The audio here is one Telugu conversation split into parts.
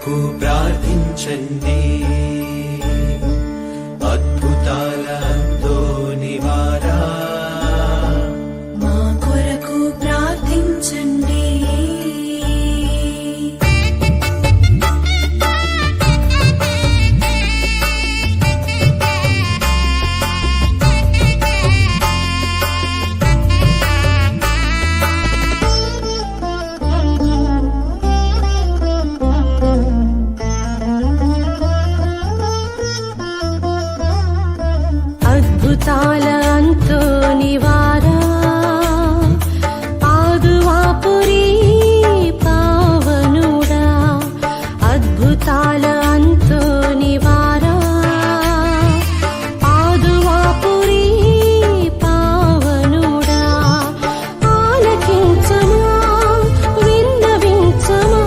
కొరకు ప్రార్థించండి. అద్భుతాలతో నివారా మా కొరకు ప్రార్థించండి. అద్భుతాల అంతో నివారా పాదువాపురి పావనుడా. అద్భుతాల అంతో నివారా పాదువాపురి పావనుడా. ఆలకించమా విన్నవించమా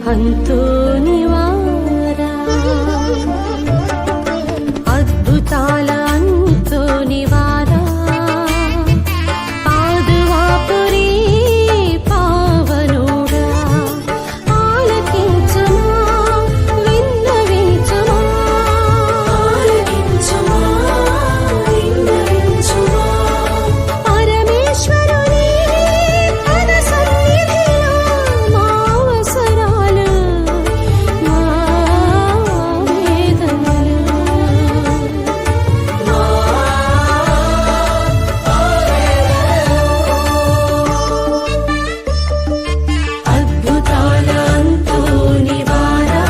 అంతోని వారా అద్భుతాల అంతోని వారా పాదువాపురి పావనుడా ఆలకించుమా విన్నవించుమా ఆలకించుమా విన్నవించుమా పరమేశ్వరుని పద సన్నిధిలో మా అవసరాలు మా వేదనలు అద్భుతాల అంతోని వారా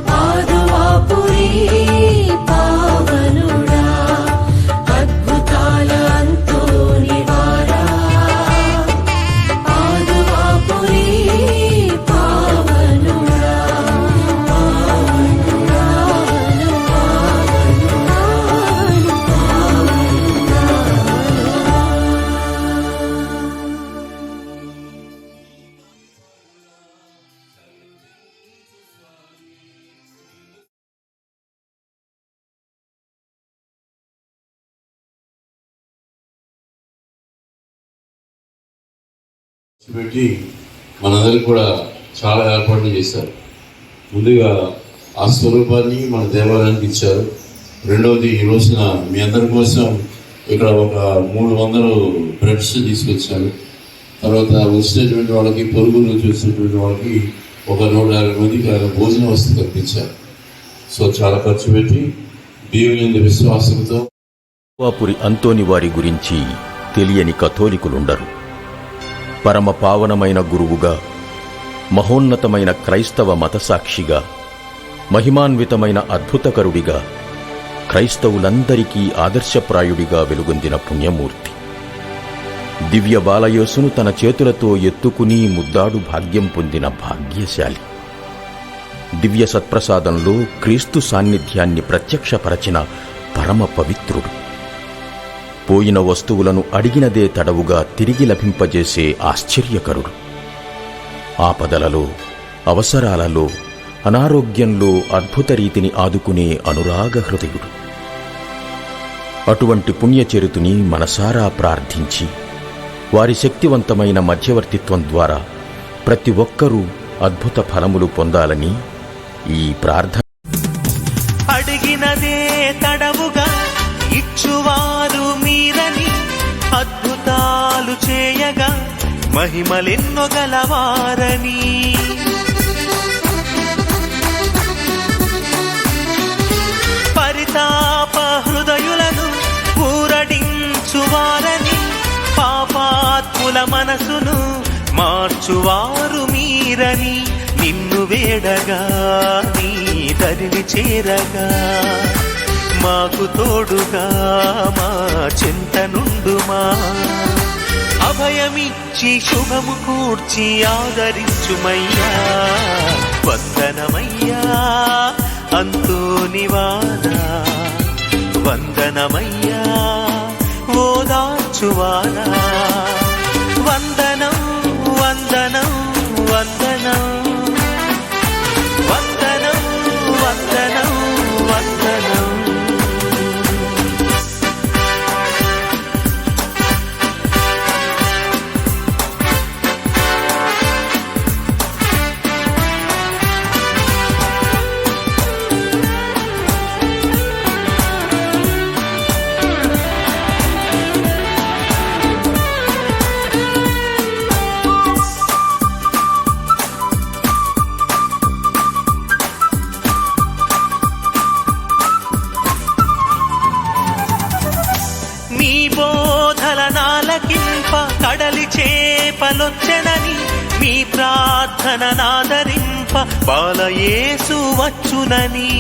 పాదువాపురి పావనుడా అద్భుతాల అంతోని వారా పాదువాపురి పావనుడా పెట్టి మనందరికి కూడా చాలా ఏర్పాట్లు చేశారు. ముందుగా ఆ స్వరూపాన్ని మన దేవాలయానికి ఇచ్చారు. రెండవది ఈ రోజున మీ అందరి కోసం ఇక్కడ ఒక 300 బ్రెడ్స్ తీసుకొచ్చారు. తర్వాత వచ్చినటువంటి వాళ్ళకి పొరుగు నుంచి వచ్చినటువంటి వాళ్ళకి ఒక 150 మందికి ఆయన భోజన వస్తు కల్పించారు. సో చాలా ఖర్చు పెట్టి దేవుని విశ్వాసంతో పాదువాపురి అంతోని వారి గురించి తెలియని కథోలికులుండరు. పరమ పావనమైన గురువుగా, మహోన్నతమైన క్రైస్తవ మతసాక్షిగా, మహిమాన్వితమైన అద్భుతకరుడిగా, క్రైస్తవులందరికీ ఆదర్శప్రాయుడిగా వెలుగొందిన పుణ్యమూర్తి. దివ్య బాలయోసును తన చేతులతో ఎత్తుకుని ముద్దాడు భాగ్యం పొందిన భాగ్యశాలి. దివ్య సత్ప్రసాదంలో క్రీస్తు సాన్నిధ్యాన్ని ప్రత్యక్షపరచిన పరమ పవిత్రుడు. పోయిన వస్తువులను అడిగినదే తడవుగా తిరిగి లభింపజేసే ఆశ్చర్యకరుడు. ఆపదలలో, అవసరాలలో, అనారోగ్యంలో అద్భుత రీతిని ఆదుకునే అనురాగ హృదయుడు. అటువంటి పుణ్యచరితుని మనసారా ప్రార్థించి వారి శక్తివంతమైన మధ్యవర్తిత్వం ద్వారా ప్రతి ఒక్కరూ అద్భుత ఫలములు పొందాలని ఈ ప్రార్థన. అడిగినదే తడవుగా ఇచ్చువారు మీరని, అద్భుతాలు చేయగా మహిమలెన్నో గలవారని. పరితాప హృదయులను ఊరడించువారని, పాపాత్ముల మనసును మార్చువారు మీరని, నిన్ను వేడగా నీ దరిని చేరగా మాకు తోడుగా మా చింత నుండుమా. అభయమిచ్చి శుభము కూర్చి ఆదరించుమయ్యా. వందనమయ్యా అంతోనివాడా, వందనమయ్యా ఓదార్చువాడా. వందనం వందనం వందనం వందనం వందనం వందనం. మీ బోధలనాలకింప కడలి చేపలొచ్చెనని, మీ ప్రార్థన నాదరింప బాలయేసు వచ్చునని.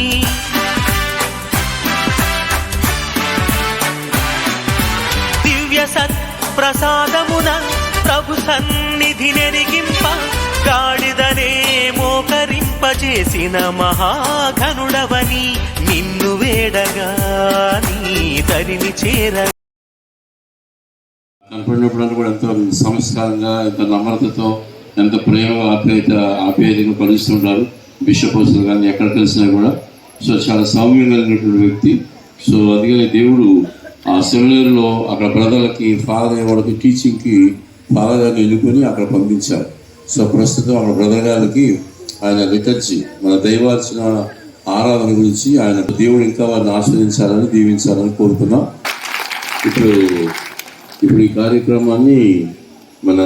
దివ్య సత్ప్రసాదమున ప్రభు సన్నిధి నెరిగింప, గాడిదనే మోకరింపజేసిన మహాఘనుడవని, నిన్ను వేడగా నీ దరిని చేరగా. కనపడినప్పుడు కూడా ఎంతో సంస్కారంగా, ఎంతో నమ్రతతో, ఎంత ప్రేమ ఆప్యాయతగా కలుస్తుంటారు. బిషప్ హౌస్లో కానీ ఎక్కడ కలిసినా కూడా. సో చాలా సౌమ్యం కలిగినటువంటి వ్యక్తి. సో అందుకని దేవుడు ఆ సెమినరీలో అక్కడ బ్రదర్లకి ఫాదర్ వాళ్ళకి టీచింగ్కి ఫాదర్ గారిని ఎన్నుకొని అక్కడ పంపించారు. సో ప్రస్తుతం అక్కడ బ్రదర్ గారికి ఆయన లిటర్జీ మన దైవార్చన ఆరాధన గురించి ఆయన దేవుడు ఇంకా వారిని ఆస్వాదించాలని దీవించాలని కోరుతున్నాం. ఇప్పుడు ఈ కార్యక్రమాన్ని మన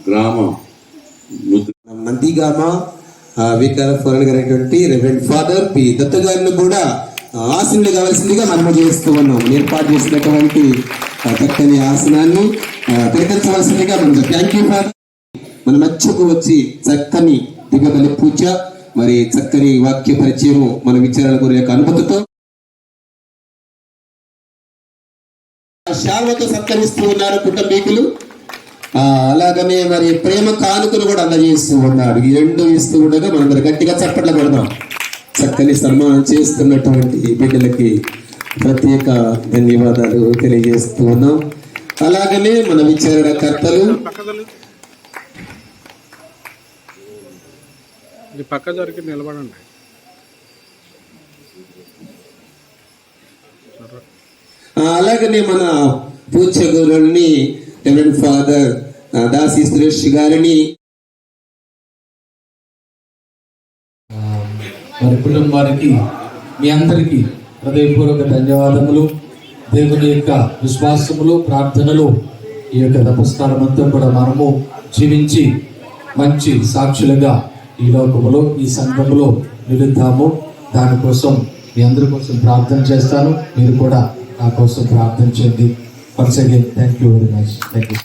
గ్రామ నందిగామ వికార ఫోరన్ గారైనటువంటి రెవరెండ్ ఫాదర్ పి దత్త గారిని కూడా ఆసనులు కావాల్సిందిగా మనము చేస్తూ ఉన్నాం. ఏర్పాటు చేసినటువంటి చక్కని ఆసనాన్ని తిలకించవలసిందిగా మనం థ్యాంక్ యూ ఫాదర్. మన మధ్యకు వచ్చి చక్కని దిగబలి పూజ మరి చక్కని వాక్య పరిచయము మన విచారణ గురి యొక్క అనుమతితో శాల్వతో సత్కరిస్తూ ఉన్నారు కుటుంబీకులు. అలాగనే మరి ప్రేమ కానుకలు కూడా అందజేస్తూ ఉన్నాడు. ఈ రెండు ఇస్తూ ఉండగా మనందరూ గట్టిగా చప్పట్లు కొడదాం. చక్కని సన్మానం చేస్తున్నటువంటి బిడ్డలకి ప్రత్యేక ధన్యవాదాలు తెలియజేస్తూ ఉన్నాం. అలాగనే మన విచారణకర్తలు పక్క జరిగి నిలబడండి. అలాగనే మన పూజ్య గురువుని రెవరెండ్ ఫాదర్ దాసి సురేష్ గారిని మరి కుటుంబానికి మీ అందరికీ హృదయపూర్వక ధన్యవాదములు. దేవుని యొక్క విశ్వాసములు ప్రార్థనలు ఈ యొక్క నమస్కారం అంతా కూడా మనము జీవించి మంచి సాక్షులుగా ఈ లోకములో ఈ సంఘములో నిలుద్దాము. దానికోసం మీ అందరి కోసం ప్రార్థన చేస్తాను. మీరు కూడా నా కోసం ప్రార్థన చేయండి. Once again thank you very much. Thank you.